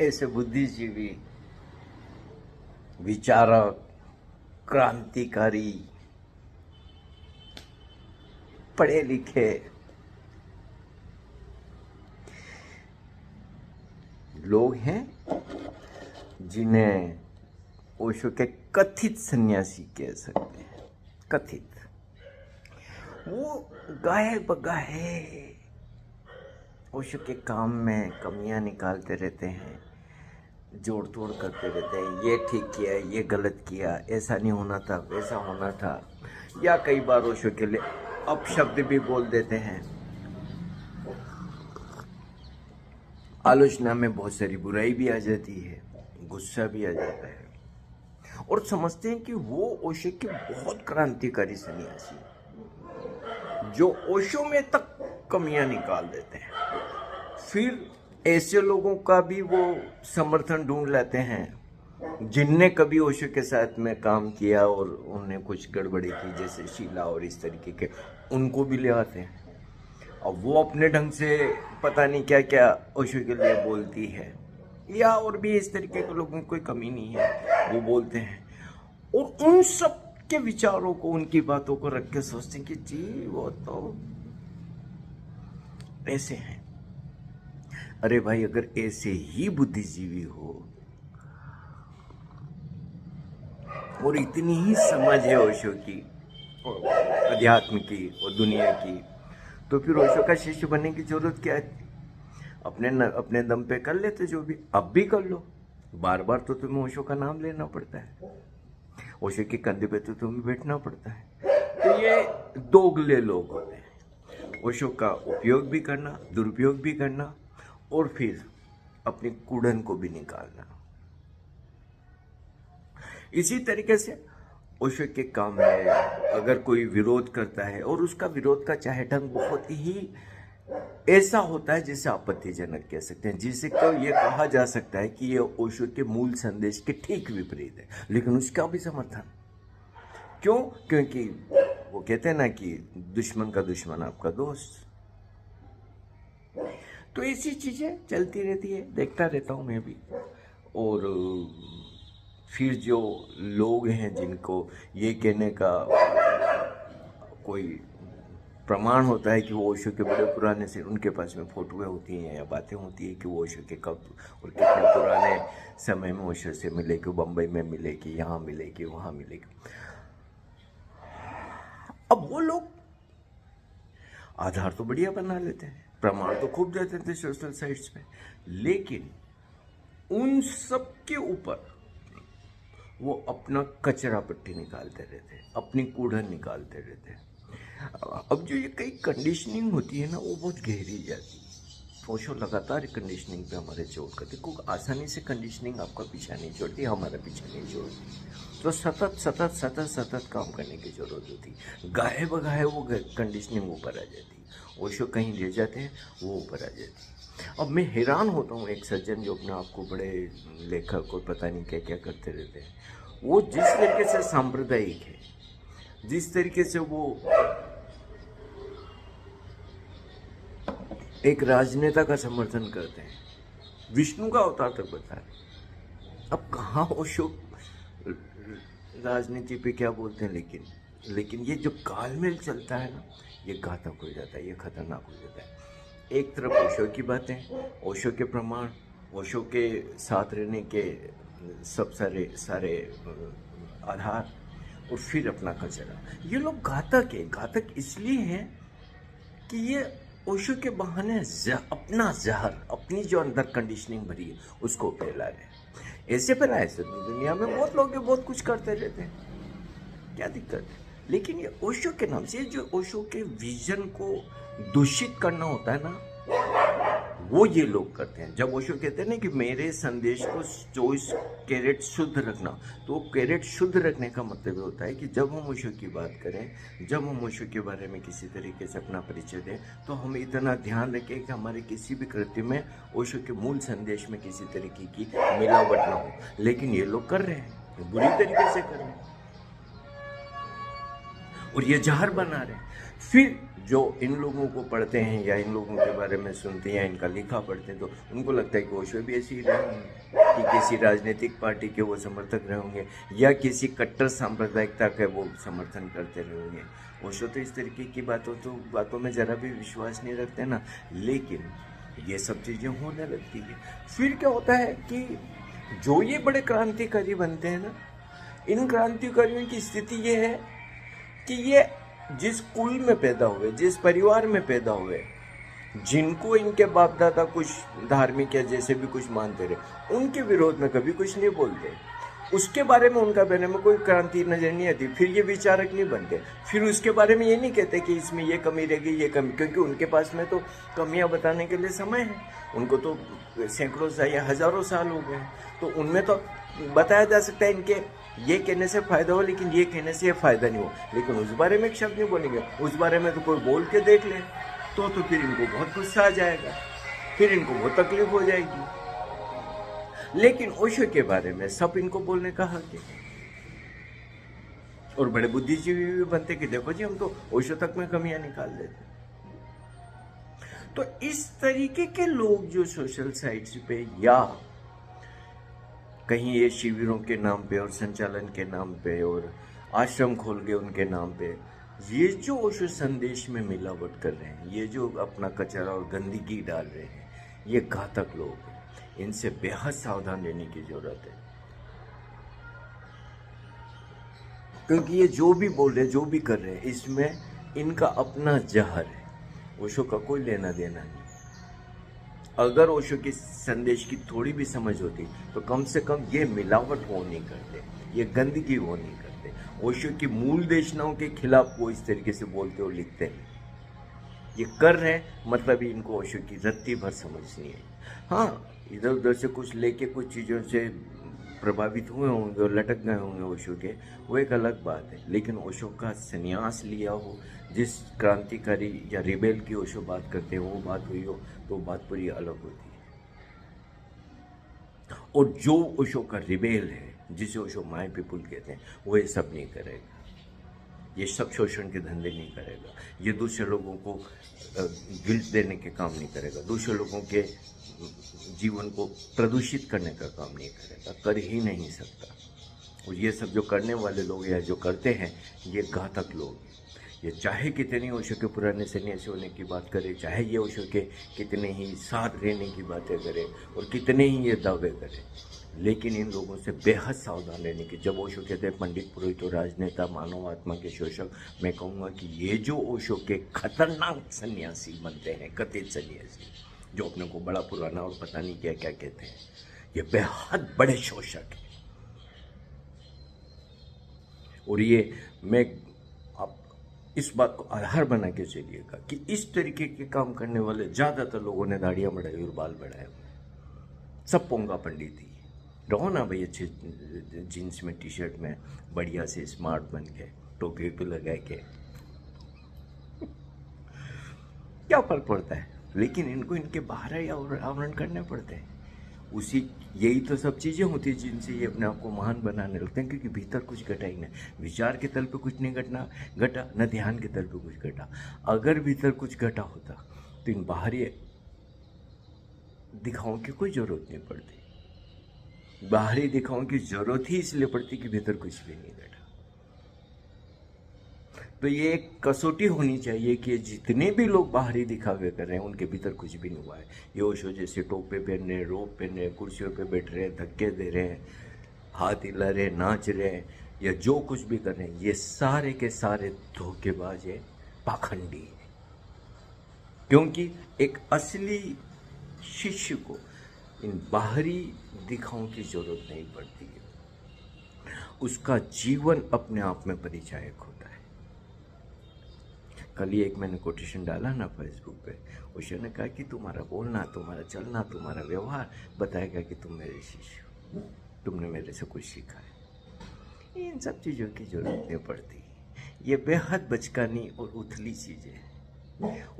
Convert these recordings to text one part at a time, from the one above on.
ऐसे बुद्धिजीवी, विचारक, क्रांतिकारी, पढ़े लिखे लोग हैं जिन्हें ओशो के कथित सन्यासी कह सकते हैं। कथित। वो गाहे बगाहे ओशो के काम में कमियां निकालते रहते हैं, जोड़ तोड़ करते रहते हैं। ये ठीक किया, ये गलत किया, ऐसा नहीं होना था, वैसा होना था। या कई बार ओशो के लिए अपशब्द भी बोल देते हैं। आलोचना में बहुत सारी बुराई भी आ जाती है, गुस्सा भी आ जाता है, और समझते हैं कि वो ओशो के बहुत क्रांतिकारी सन्यासी जो ओशो में तक कमियां निकाल देते हैं। फिर ऐसे लोगों का भी वो समर्थन ढूंढ लेते हैं जिनने कभी ओशो के साथ में काम किया और उन्होंने कुछ गड़बड़ी की, जैसे शीला और इस तरीके के, उनको भी ले आते हैं। अब वो अपने ढंग से पता नहीं क्या क्या ओशो के लिए बोलती है, या और भी इस तरीके के लोगों की कोई कमी नहीं है, वो बोलते हैं। और उन सब के विचारों को, उनकी बातों को रख के सोचते हैं कि जी वो तो ऐसे हैं। अरे भाई, अगर ऐसे ही बुद्धिजीवी हो और इतनी ही समझ है ओशो की, अध्यात्म की और दुनिया की, तो फिर ओशो का शिष्य बनने की जरूरत क्या है? अपने दम पे कर लेते जो भी। अब भी कर लो। बार बार तो तुम्हें ओशो का नाम लेना पड़ता है, ओशो के कंधे पे तो तुम्हें बैठना पड़ता है। तो ये दोगले लोग होते हैं। ओशो का उपयोग भी करना, दुरुपयोग भी करना, और फिर अपनी कूड़न को भी निकालना। इसी तरीके से ओशो के काम में अगर कोई विरोध करता है, और उसका विरोध का चाहे ढंग बहुत ही ऐसा होता है जिसे आपत्तिजनक कह सकते हैं, जिसे को ये कहा जा सकता है कि ये ओशो के मूल संदेश के ठीक विपरीत है, लेकिन उसका भी समर्थन क्यों? क्योंकि वो कहते हैं ना कि दुश्मन का दुश्मन आपका दोस्त। तो ऐसी चीजें चलती रहती है, देखता रहता हूं मैं भी। और फिर जो लोग हैं जिनको ये कहने का कोई प्रमाण होता है कि वो ओशो के बड़े पुराने से, उनके पास में फोटोएं होती हैं या बातें होती है कि वो ओशो के कब और कितने पुराने समय में ओशो से मिले, कि बम्बई में मिले, कि यहाँ मिले, कि वहाँ मिले। अब वो लोग आधार तो बढ़िया बना लेते हैं, प्रमाण तो खूब देते थे सोशल साइट्स पे, लेकिन उन सब के ऊपर वो अपना कचरा पट्टी निकालते रहते हैं, अपनी कूड़न निकालते रहते हैं। अब जो ये कई कंडीशनिंग होती है ना, वो बहुत गहरी जाती है। ओशो लगातार कंडीशनिंग पे हमारे जोर करते, कोई आसानी से कंडीशनिंग आपका पीछा नहीं छोड़ती, हमारा पीछा नहीं छोड़ती। तो सतत सतत सतत सतत काम करने की जरूरत होती। गाहे बगाहे वो कंडीशनिंग ऊपर आ जाती, ओशो कहीं ले जाते हैं, वो ऊपर आ जाती। अब मैं हैरान होता हूँ, एक सज्जन जो अपने आप को बड़े लेखक और पता नहीं क्या क्या करते रहते हैं, वो जिस तरीके से सांप्रदायिक है, जिस तरीके से वो एक राजनेता का समर्थन करते हैं, विष्णु का अवतार तक बता रहे। अब कहाँ ओशो राजनीति पे क्या बोलते हैं, लेकिन ये जो कालमेल चलता है ना, ये घातक हो जाता है, ये खतरनाक हो जाता है। एक तरफ ओशो की बातें, ओशो के प्रमाण, ओशो के साथ रहने के सब सारे आधार, और फिर अपना कचरा। ये लोग घातक है। घातक इसलिए हैं कि ये ओशो के बहाने अपना जहर, अपनी जो अंदर कंडीशनिंग भरी है, उसको फैला रहे हैं। ऐसे फैलाए से दुनिया में बहुत लोग बहुत कुछ करते रहते हैं, क्या दिक्कत है? लेकिन ये ओशो के नाम से, जो ओशो के विजन को दूषित करना होता है ना, वो ये लोग करते हैं। जब ओशो कहते हैं ना कि मेरे संदेश को 24 कैरेट शुद्ध रखना, तो कैरेट शुद्ध रखने का मतलब ये होता है कि जब हम ओशो की बात करें, जब हम ओशो के बारे में किसी तरीके से अपना परिचय दें, तो हमें इतना ध्यान रखें कि हमारे किसी भी कृत्य में ओशो के मूल संदेश में किसी तरीके की मिलावट ना हो। लेकिन ये लोग कर रहे हैं, बुरी तरीके से कर रहे हैं, और ये जहर बना रहे हैं। फिर जो इन लोगों को पढ़ते हैं या इन लोगों के बारे में सुनते हैं या इनका लिखा पढ़ते हैं तो उनको लगता है कि ओशो भी ऐसे ही रहे होंगे, कि किसी राजनीतिक पार्टी के वो समर्थक रहे होंगे या किसी कट्टर सांप्रदायिकता के वो समर्थन करते रहे होंगे। ओशो तो इस तरीके की बातों में ज़रा भी विश्वास नहीं रखते ना। लेकिन ये सब चीज़ें होने लगती है। फिर क्या होता है कि जो ये बड़े क्रांतिकारी बनते हैं ना, इन क्रांतिकारियों की स्थिति ये है कि ये जिस कुल में पैदा हुए, जिस परिवार में पैदा हुए, जिनको इनके बाप दादा कुछ धार्मिक या जैसे भी कुछ मानते रहे, उनके विरोध में कभी कुछ नहीं बोलते। उसके बारे में उनका कहने में कोई क्रांति नजर नहीं आती। फिर ये विचारक नहीं बनते। फिर उसके बारे में ये नहीं कहते कि इसमें ये कमी रहेगी, ये कमी, क्योंकि उनके पास में तो कमियां बताने के लिए समय है। उनको तो सैकड़ों या हजारों साल हो गए, तो उनमें तो बताया जा सकता है इनके ये कहने से फायदा हो, लेकिन ये कहने से ये फायदा नहीं हो। लेकिन उस बारे में एक शब्द नहीं बोलेंगे। उस बारे में तो कोई बोल के देख ले तो फिर इनको बहुत गुस्सा आ जाएगा, फिर इनको बहुत तकलीफ हो जाएगी। लेकिन ओशो के बारे में सब इनको बोलने का हक है। और बड़े बुद्धिजीवी भी बनते कि देखो जी, हम तो ओशो तक में कमियां निकाल देते। तो इस तरीके के लोग जो सोशल साइट्स पे या कहीं ये शिविरों के नाम पे और संचालन के नाम पे और आश्रम खोल के उनके नाम पे ये जो ओशो संदेश में मिलावट कर रहे हैं, ये जो अपना कचरा और गंदगी डाल रहे हैं, ये घातक लोग हैं। इनसे बेहद सावधान रहने की जरूरत है, क्योंकि ये जो भी बोल रहे, जो भी कर रहे हैं, इसमें इनका अपना जहर है। ओशो का कोई लेना देना नहीं। अगर ओशो के संदेश की थोड़ी भी समझ होती तो कम से कम ये मिलावट वो नहीं करते, ये गंदगी वो नहीं करते। ओशो की मूल देशनाओं के खिलाफ वो इस तरीके से बोलते और लिखते हैं। ये कर रहे हैं मतलब इनको ओशो की रत्ती भर समझ नहीं है। हाँ, इधर उधर से कुछ लेके कुछ चीज़ों से प्रभावित हुए होंगे और लटक गए होंगे ओशो के, वो एक अलग बात है। लेकिन ओशो का संन्यास लिया हो, जिस क्रांतिकारी या रिबेल की ओशो बात करते हैं वो बात हुई हो, तो बात पूरी अलग होती है। और जो ओशो का रिबेल है, जिसे ओशो माय पीपुल कहते हैं, वो ये सब नहीं करेगा। ये सब शोषण के धंधे नहीं करेगा। ये दूसरे लोगों को गिल्ट देने के काम नहीं करेगा। दूसरे लोगों के जीवन को प्रदूषित करने का काम नहीं करेगा, कर ही नहीं सकता। और ये सब जो करने वाले लोग या जो करते हैं, ये घातक लोग हैं। ये चाहे कितने ओशो के पुराने सन्यासी होने की बात करे, चाहे ये ओशो के कितने ही साथ रहने की बातें करे और कितने ही ये दावे करे, लेकिन इन लोगों से बेहद सावधान रहने की। जब ओशो कहते हैं पंडित पुरोहित और राजनेता मानव आत्मा के शोषक, मैं कहूँगा कि ये जो ओशो के खतरनाक सन्यासी बनते हैं, कथित सन्यासी, जो अपने को बड़ा पुराना और पता नहीं क्या क्या कहते हैं, ये बेहद बड़े शोषक हैं। और ये मैं आप इस बात को आधार बना के चलिएगा कि इस तरीके के काम करने वाले ज़्यादातर लोगों ने दाढ़ियाँ बढ़ाई और बाल बढ़ाए हुए, सब पोंगा पंडित ही। रहो ना भाई अच्छे जीन्स में, टी शर्ट में, बढ़िया से स्मार्ट बन के, टोपी पे लगा के, क्या फर्क पड़ता है। लेकिन इनको इनके बाहर ही आवरण करने पड़ते हैं। यही तो सब चीज़ें होती हैं जिनसे ये अपने आप को महान बनाने लगते हैं, क्योंकि भीतर कुछ घटा ही नहीं। विचार के तल पे कुछ नहीं घटा, न ध्यान के तल पे कुछ घटा। अगर भीतर कुछ घटा होता तो इन बाहरी दिखाओं की कोई ज़रूरत नहीं पड़ती। बाहरी दिखाओं की ज़रूरत ही इसलिए पड़ती कि भीतर कुछ भी नहीं घटा। तो ये एक कसौटी होनी चाहिए कि जितने भी लोग बाहरी दिखावे कर रहे हैं उनके भीतर कुछ भी नहीं हुआ है। ये ओशो जैसे टोपे पहन रहे, रोब पहन रहे, कुर्सियों पे बैठ रहे, धक्के दे रहे हैं, हाथ हिला रहे, नाच रहे हैं, या जो कुछ भी कर रहे हैं, ये सारे के सारे धोखेबाज है, पाखंडी है। क्योंकि एक असली शिष्य को इन बाहरी दिखाओं की जरूरत नहीं पड़ती है। उसका जीवन अपने आप में परिचायक होता है। कल ही एक मैंने कोटेशन डाला ना फेसबुक पे, ओशो ने कहा कि तुम्हारा बोलना, तुम्हारा चलना, तुम्हारा व्यवहार बताएगा कि तुम मेरे शिष्य हो, तुमने मेरे से कुछ सीखा है। इन सब चीज़ों की जरूरत नहीं पड़ती। ये बेहद बचकानी और उथली चीज़ें हैं।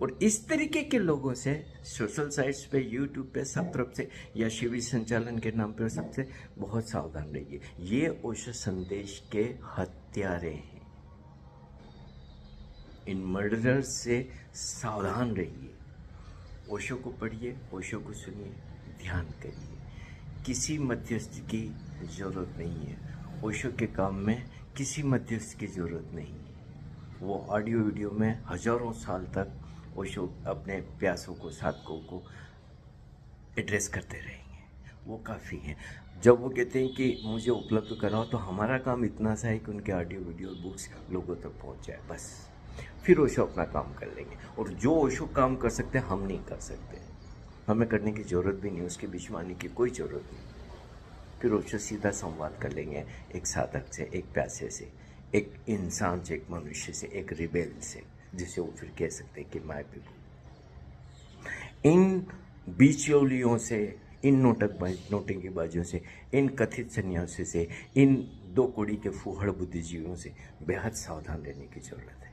और इस तरीके के लोगों से सोशल साइट्स पे, यूट्यूब पे, सब तरफ से, या शिविर संचालन के नाम पे सबसे बहुत सावधान रहिए। ये ओशो संदेश के हत्यारे हैं। इन मर्डरर्स से सावधान रहिए। ओशो को पढ़िए, ओशो को सुनिए, ध्यान करिए। किसी मध्यस्थ की ज़रूरत नहीं है। ओशो के काम में किसी मध्यस्थ की ज़रूरत नहीं है। वो ऑडियो वीडियो में हज़ारों साल तक ओशो अपने प्यासों को, साधकों को एड्रेस करते रहेंगे, वो काफ़ी है। जब वो कहते हैं कि मुझे उपलब्ध कराओ, तो हमारा काम इतना सा है कि उनके ऑडियो वीडियो बुक्स लोगों तक पहुंच जाए, बस। फिर ओशो अपना काम कर लेंगे। और जो ओशो काम कर सकते हैं, हम नहीं कर सकते, हमें करने की ज़रूरत भी नहीं, उसके बीच में आने की कोई ज़रूरत नहीं। फिर ओशो सीधा संवाद कर लेंगे एक साधक से, एक प्यासे से, एक इंसान से, एक मनुष्य से, एक रिबेल से, जिसे वो फिर कह सकते हैं कि माय पीपल। इन बिचौलियों से, इन नोटंकीबाजों से, इन कथित सन्यासियों से, इन दो कौड़ी के फूहड़ बुद्धिजीवियों से बेहद सावधान रहने की ज़रूरत है।